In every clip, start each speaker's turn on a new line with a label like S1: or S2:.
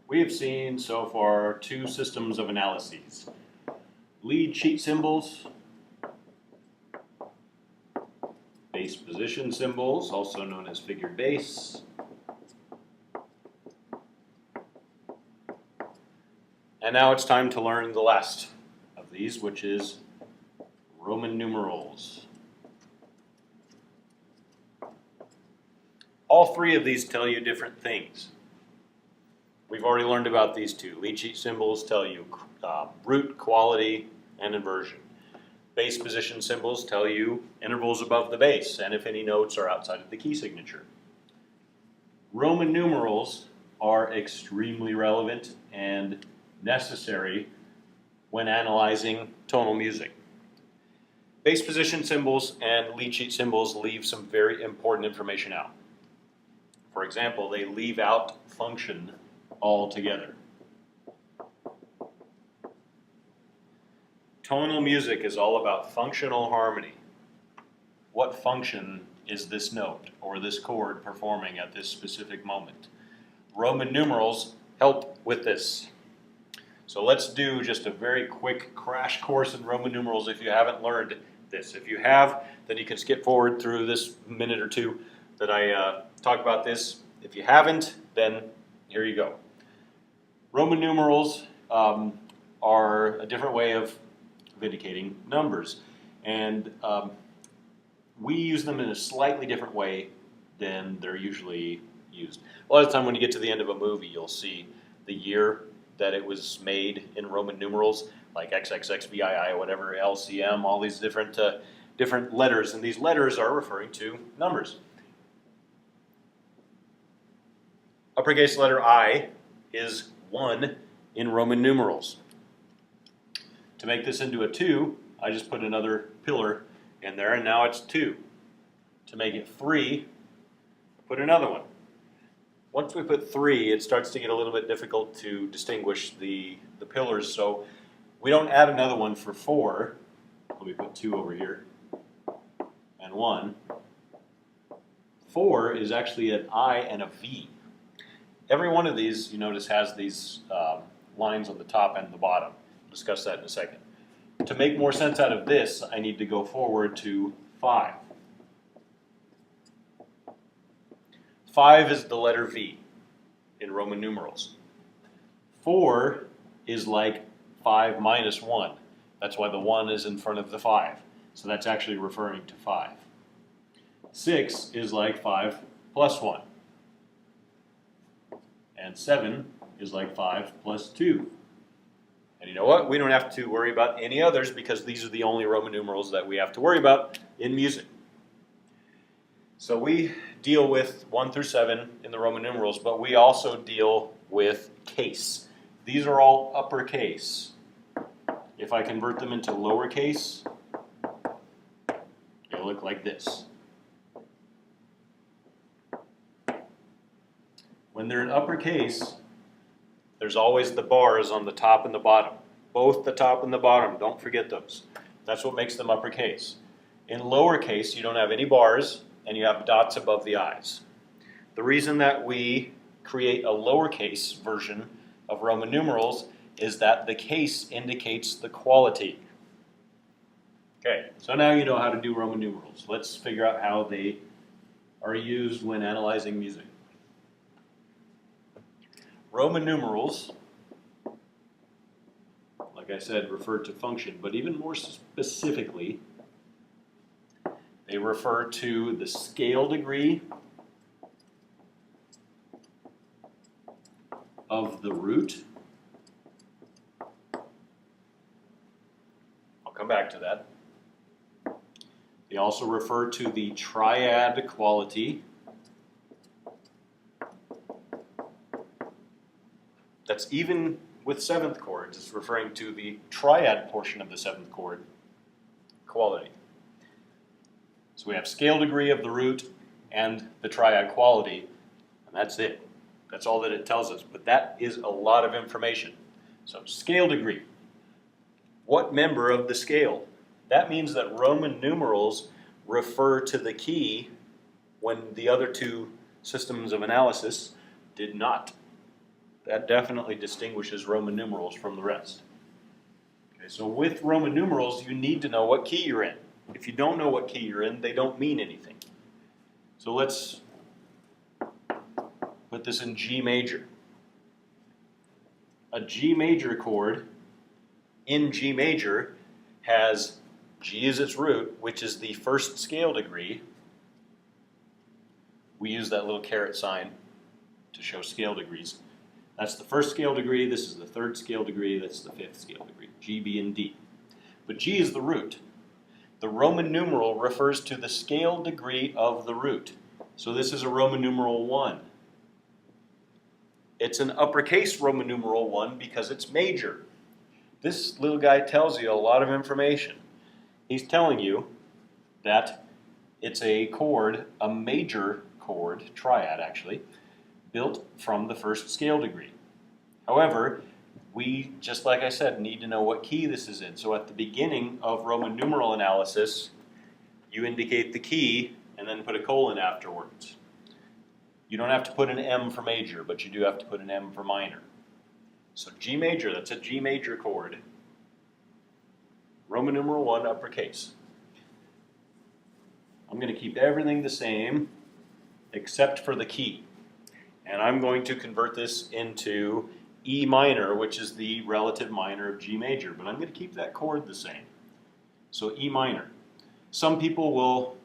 S1: We have seen so far two systems of analyses. Lead sheet symbols, base position symbols, also known as figured base, and now it's time to learn the last of these, which is Roman numerals. All three of these tell you different things. We've already learned about these two. Lead sheet symbols tell you root, quality, and inversion. Base position symbols tell you intervals above the base and if any notes are outside of the key signature. Roman numerals are extremely relevant and necessary when analyzing tonal music. Base position symbols and lead sheet symbols leave some very important information out. For example, they leave out function altogether. Tonal music is all about functional harmony. What function is this note or this chord performing at this specific moment? Roman numerals help with this. So let's do just a very quick crash course in Roman numerals if you haven't learned this. If you have, then you can skip forward through this minute or two that I talk about this. If you haven't, then here you go. Roman numerals are a different way of indicating numbers, and we use them in a slightly different way than they're usually used. A lot of the time when you get to the end of a movie, you'll see the year that it was made in Roman numerals, like XXXVII, whatever, LCM, all these different letters, and these letters are referring to numbers. Uppercase letter I is 1 in Roman numerals. To make this into a 2, I just put another pillar in there, and now it's 2. To make it 3, put another one. Once we put 3, it starts to get a little bit difficult to distinguish the pillars, so we don't add another one for 4. Let me put 2 over here, and 1. 4 is actually an I and a V. Every one of these, you notice, has these lines on the top and the bottom. We'll discuss that in a second. To make more sense out of this, I need to go forward to 5. 5 is the letter V in Roman numerals. 4 is like 5 minus 1. That's why the 1 is in front of the 5. So that's actually referring to 5. 6 is like 5 plus 1. And 7 is like 5 plus 2. And you know what? We don't have to worry about any others because these are the only Roman numerals that we have to worry about in music. So we deal with 1 through 7 in the Roman numerals, but we also deal with case. These are all uppercase. If I convert them into lowercase, it'll look like this. When they're in uppercase, there's always the bars on the top and the bottom. Both the top and the bottom, don't forget those. That's what makes them uppercase. In lowercase, you don't have any bars, and you have dots above the eyes. The reason that we create a lowercase version of Roman numerals is that the case indicates the quality. Okay, so now you know how to do Roman numerals. Let's figure out how they are used when analyzing music. Roman numerals, like I said, refer to function, but even more specifically, they refer to the scale degree of the root. I'll come back to that. They also refer to the triad quality. That's even with 7th chords. It's referring to the triad portion of the 7th chord quality. So we have scale degree of the root and the triad quality, and that's it. That's all that it tells us, but that is a lot of information. So scale degree. What member of the scale? That means that Roman numerals refer to the key when the other two systems of analysis did not. That definitely distinguishes Roman numerals from the rest. Okay, so with Roman numerals, you need to know what key you're in. If you don't know what key you're in, they don't mean anything. So let's put this in G major. A G major chord in G major has G as its root, which is the first scale degree. We use that little caret sign to show scale degrees. That's the first scale degree, this is the third scale degree, that's the fifth scale degree, G, B, and D. But G is the root. The Roman numeral refers to the scale degree of the root. So this is a Roman numeral 1. It's an uppercase Roman numeral 1 because it's major. This little guy tells you a lot of information. He's telling you that it's a chord, a major chord, triad actually, built from the first scale degree. However, we, just like I said, need to know what key this is in. So at the beginning of Roman numeral analysis, you indicate the key and then put a colon afterwards. You don't have to put an M for major, but you do have to put an M for minor. So G major, that's a G major chord. Roman numeral 1, uppercase. I'm going to keep everything the same except for the key. And I'm going to convert this into E minor, which is the relative minor of G major, but I'm going to keep that chord the same. So E minor. Some people will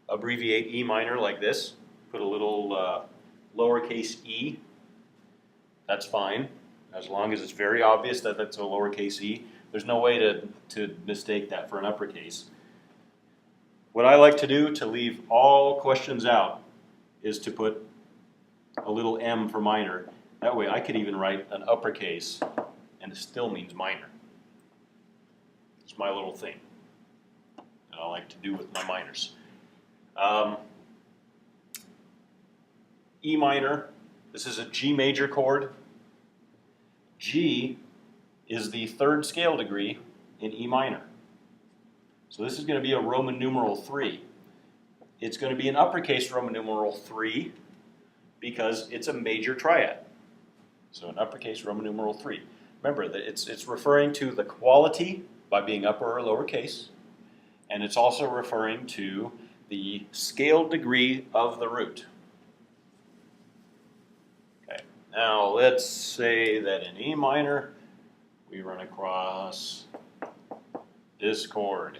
S1: abbreviate E minor like this, put a little lowercase e. That's fine, as long as it's very obvious that that's a lowercase e. There's no way to mistake that for an uppercase. What I like to do to leave all questions out is to put a little m for minor. That way I could even write an uppercase and it still means minor. It's my little thing that I like to do with my minors. E minor, this is a G major chord. G is the third scale degree in E minor. So this is going to be a Roman numeral 3. It's going to be an uppercase Roman numeral 3 because it's a major triad. So an uppercase Roman numeral 3. Remember that it's referring to the quality by being upper or lowercase, and it's also referring to the scale degree of the root. Okay, now let's say that in E minor we run across this chord,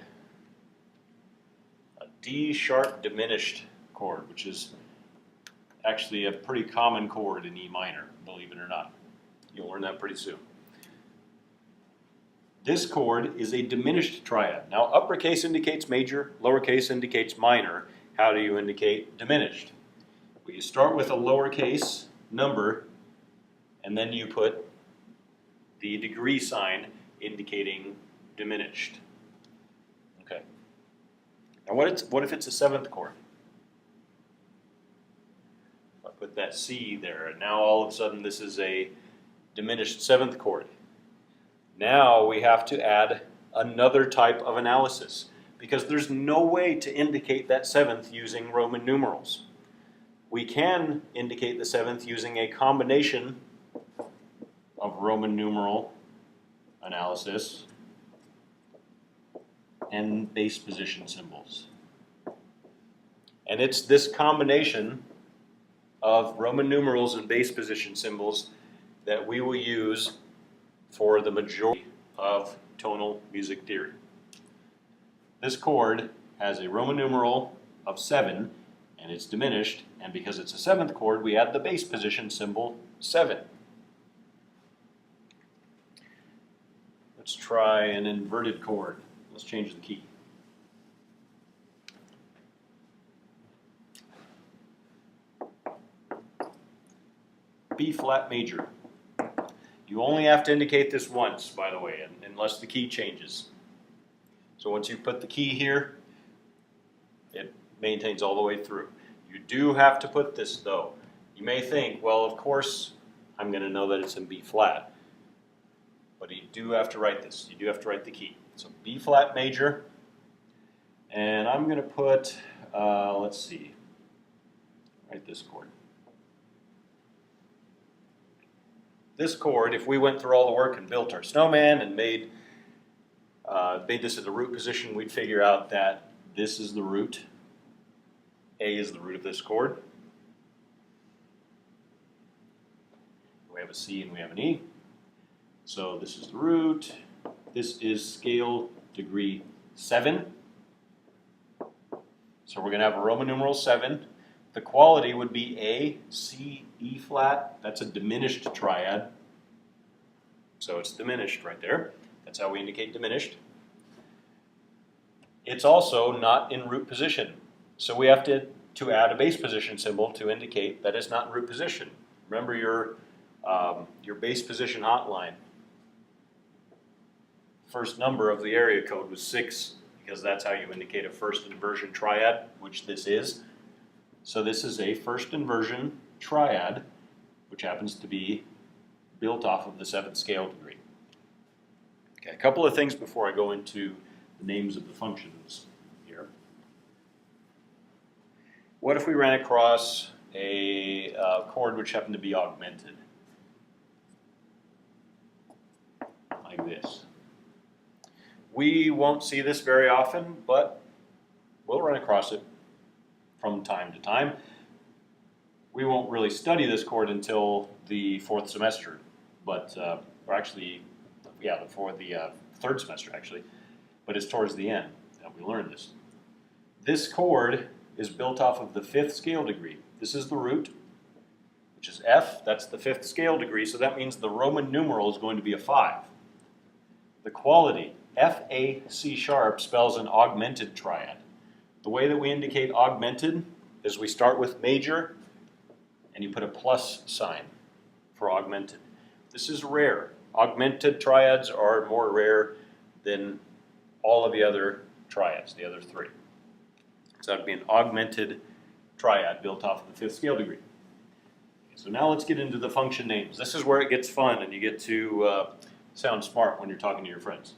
S1: a D sharp diminished chord, which is actually a pretty common chord in E minor, believe it or not. You'll learn that pretty soon. This chord is a diminished triad. Now uppercase indicates major, lowercase indicates minor. How do you indicate diminished? Well, you start with a lowercase number and then you put the degree sign indicating diminished. Okay. Now what if it's a seventh chord? If I put that C there, and now all of a sudden this is a diminished seventh chord. Now we have to add another type of analysis because there's no way to indicate that seventh using Roman numerals. We can indicate the seventh using a combination of Roman numeral analysis and base position symbols. And it's this combination of Roman numerals and base position symbols that we will use for the majority of tonal music theory. This chord has a Roman numeral of 7 and it's diminished, and because it's a seventh chord we add the base position symbol 7. Let's try an inverted chord. Let's change the key. B flat major. You only have to indicate this once, by the way, unless the key changes. So once you put the key here, it maintains all the way through. You do have to put this though. You may think, well, of course I'm going to know that it's in B flat. But you do have to write this. You do have to write the key. So B flat major, and I'm going to put, let's see, write this chord. this chord, if we went through all the work and built our snowman and made this in the root position, we'd figure out that this is the root. A is the root of this chord. We have a C and we have an E. So this is the root. This is scale degree 7. So we're going to have a Roman numeral 7. The quality would be A, C, E flat. That's a diminished triad. So it's diminished right there. That's how we indicate diminished. It's also not in root position. So we have to add a base position symbol to indicate that it's not in root position. Remember your base position hotline. First number of the area code was 6 because that's how you indicate a first inversion triad, which this is. So this is a first inversion triad, which happens to be built off of the 7th scale degree. Okay, a couple of things before I go into the names of the functions here. What if we ran across a chord which happened to be augmented? Like this. We won't see this very often, but we'll run across it from time to time. We won't really study this chord until the 4th semester, but or actually, yeah, for the 3rd semester actually, but it's towards the end that we learn this. This chord is built off of the 5th scale degree. This is the root, which is F. That's the 5th scale degree, so that means the Roman numeral is going to be a 5. The quality, F, A, C sharp, spells an augmented triad. The way that we indicate augmented is we start with major and you put a plus sign for augmented. This is rare. Augmented triads are more rare than all of the other triads, the other 3. So that would be an augmented triad built off of the 5th scale degree. Okay, so now let's get into the function names. This is where it gets fun and you get to sound smart when you're talking to your friends.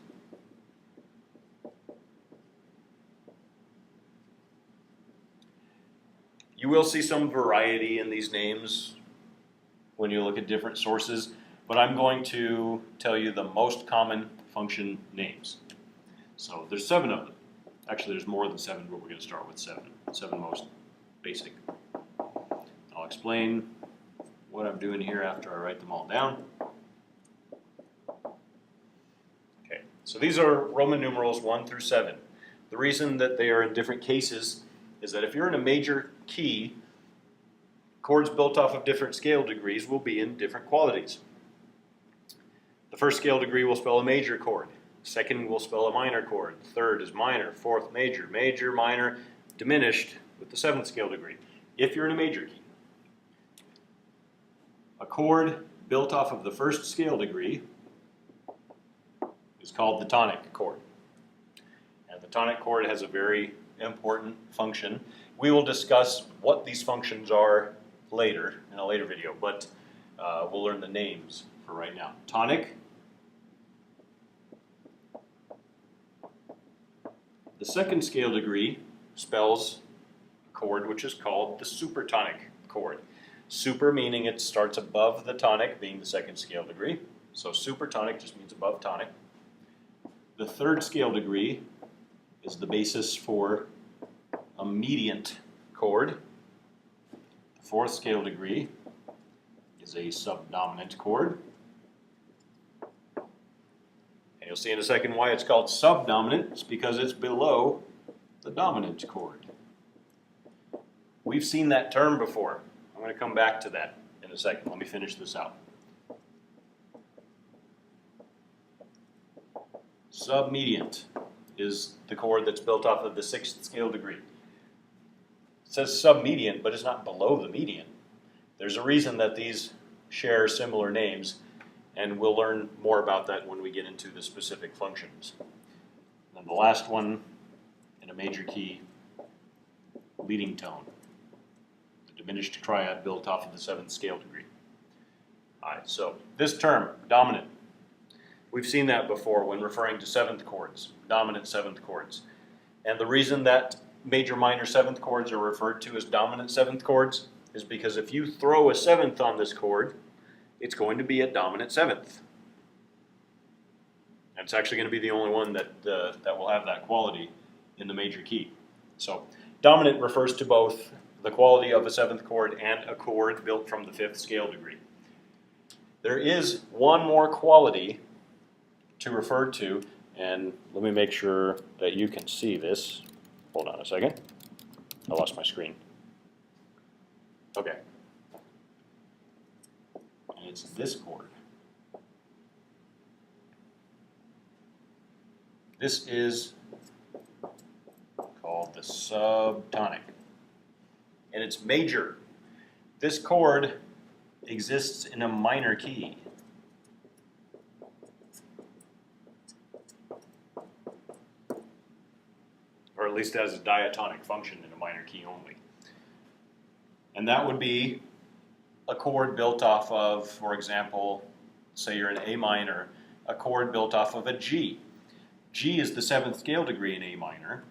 S1: You will see some variety in these names when you look at different sources, but I'm going to tell you the most common function names. So there's 7 of them. Actually, there's more than 7, but we're going to start with 7. 7 most basic. I'll explain what I'm doing here after I write them all down. Okay, so these are Roman numerals 1 through 7. The reason that they are in different cases is that if you're in a major key, chords built off of different scale degrees will be in different qualities. The 1st scale degree will spell a major chord. 2nd will spell a minor chord. 3rd is minor. 4th major. Major, minor, diminished with the 7th scale degree, if you're in a major key. A chord built off of the 1st scale degree is called the tonic chord. And the tonic chord has a very important function. We will discuss what these functions are later, in a later video, but we'll learn the names for right now. Tonic. The 2nd scale degree spells a chord which is called the supertonic chord. Super meaning it starts above the tonic, being the 2nd scale degree. So supertonic just means above tonic. The 3rd scale degree is the basis for a mediant chord. The 4th scale degree is a subdominant chord. And you'll see in a second why it's called subdominant. It's because it's below the dominant chord. We've seen that term before. I'm going to come back to that in a second. Let me finish this out. Submediant is the chord that's built off of the 6th scale degree. It says submediant, but it's not below the median. There's a reason that these share similar names, and we'll learn more about that when we get into the specific functions. And the last one, in a major key, leading tone. The diminished triad built off of the 7th scale degree. All right, so this term, dominant, we've seen that before when referring to 7th chords, dominant 7th chords. And the reason that major, minor 7th chords are referred to as dominant 7th chords is because if you throw a 7th on this chord, it's going to be a dominant seventh. And it's actually going to be the only one that will have that quality in the major key. So dominant refers to both the quality of a seventh chord and a chord built from the fifth scale degree. There is one more quality to refer to, and let me make sure that you can see this. Hold on a second. I lost my screen. Okay. And it's this chord. This is called the subtonic, and it's major. This chord exists in a minor key. Or at least has a diatonic function in a minor key only. And that would be a chord built off of, for example, say you're in A minor, a chord built off of a G. G is the seventh scale degree in A minor,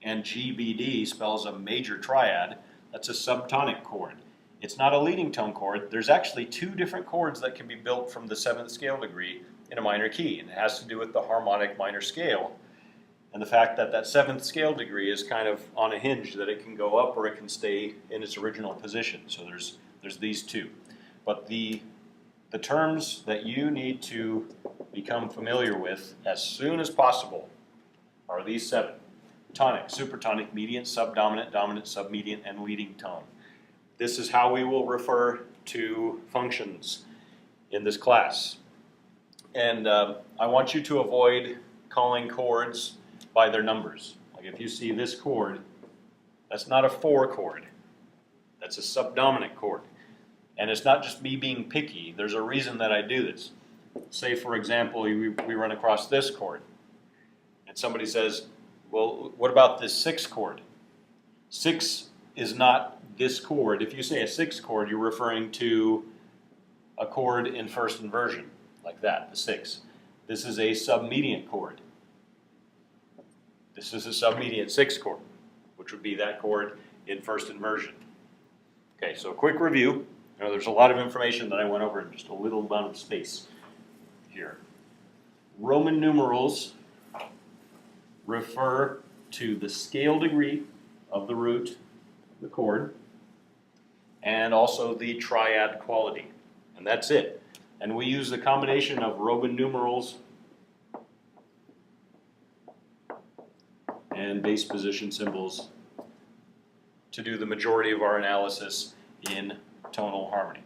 S1: and GBD spells a major triad. That's a subtonic chord. It's not a leading tone chord. There's actually two different chords that can be built from the seventh scale degree in a minor key, and it has to do with the harmonic minor scale and the fact that that seventh scale degree is kind of on a hinge, that it can go up or it can stay in its original position. So there's these two. But the terms that you need to become familiar with as soon as possible are these seven: tonic, supertonic, mediant, subdominant, dominant, submediant, and leading tone. This is how we will refer to functions in this class. And I want you to avoid calling chords by their numbers. Like if you see this chord, that's not a 4 chord. That's a subdominant chord. And it's not just me being picky. There's a reason that I do this. Say, for example, we run across this chord, and somebody says, well, what about this 6 chord? 6 is not this chord. If you say a 6 chord, you're referring to a chord in first inversion, like that, the 6. This is a submediant chord. This is a submediant 6 chord, which would be that chord in first inversion. Okay, so a quick review. There's a lot of information that I went over in just a little amount of space here. Roman numerals refer to the scale degree of the root, the chord, and also the triad quality. And that's it. And we use the combination of Roman numerals and base position symbols to do the majority of our analysis in tonal harmony.